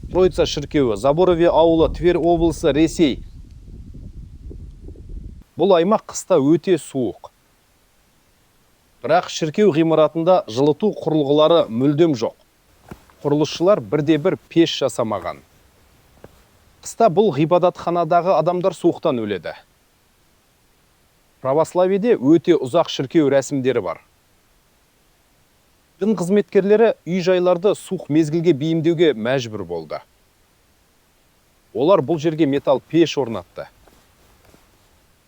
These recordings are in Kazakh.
Троица шіркеуі, Заборове ауылы, Тверь облысы, Ресей. Бұл аймақ қыста өте суық. Бірақ шіркеу ғимаратында жылыту құрылғылары мүлдем жоқ. Құрылысшылар бірде-бір пеш жасамаған. Қыста бұл ғибадатханадағы адамдар суықтан өледі. Православиеде өте ұзақ шіркеу рәсімдері бар. Дін қызметкерлері үй-жайларды суық мезгілге бейімдеуге мәжбүр болды. Олар бұл жерге металл пеш орнатты.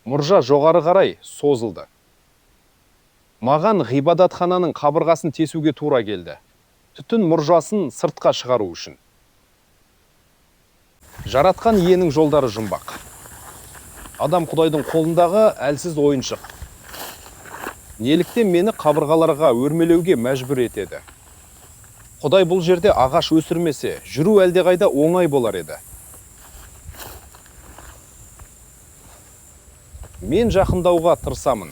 Мұржа жоғары қарай созылды. Маған ғибадатхананың қабырғасын тесуге тура келді. Түтін мұржасын сыртқа шығару үшін. Жаратқан иенің жолдары жұмбақ. Адам Құдайдың қолындағы әлсіз ойыншық. Неліктен мені қабырғаларға өрмелеуге мәжбүр етеді? Құдай бұл жерде ағаш өсірмесе, жүру әлдеқайда оңай болар еді. Мен жақындауға тырысамын.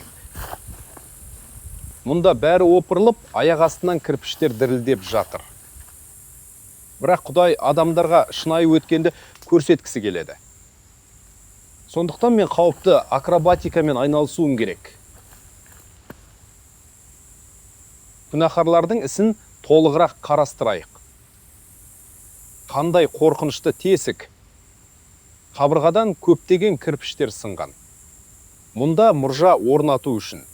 Мұнда бәрі опырылып, аяқ астынан кірпіштер дірілдеп жатыр. Бірақ Құдай адамдарға шынайы өткенді көрсеткісі келеді. Сондықтан мен қауіпті акробатикамен айналысуым керек. Күнәһарлардың ісін толығырақ қарастырайық. Қандай қорқынышты тесік. Қабырғадан көптеген кірпіштер сынған. Мұнда мұржа орнату үшін.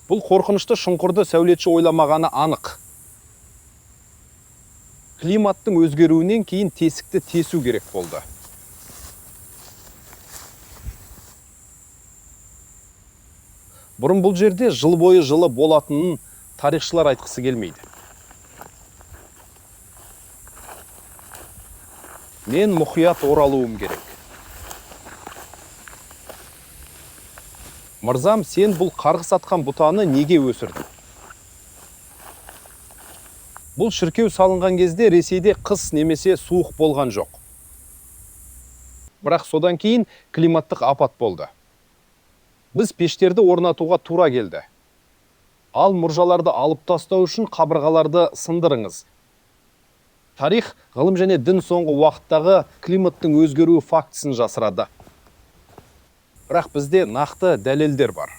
Бұл қорқынышты шұңқырды сәулетші ойламағаны анық. Климаттың өзгеруінен кейін тесікті тесу керек болды. Бұрын бұл жерде жыл бойы жылы болатынын тарихшылар айтқысы келмейді. Мен мұқият оралуым керек. Мырзам, сен бұл қарғыс атқан бұтаны неге өсірдің? Бұл шіркеу салынған кезде Ресейде қыс немесе суық болған жоқ. Бірақ содан кейін климаттық апат болды. Біз пештерді орнатуға тура келді. Ал мұржаларды алып тастау үшін қабырғаларды сындырыңыз. Тарих, ғылым және дін соңғы уақыттағы климаттың өзгеруі фактісін жасырады. Бірақ бізде нақты дәлелдер бар.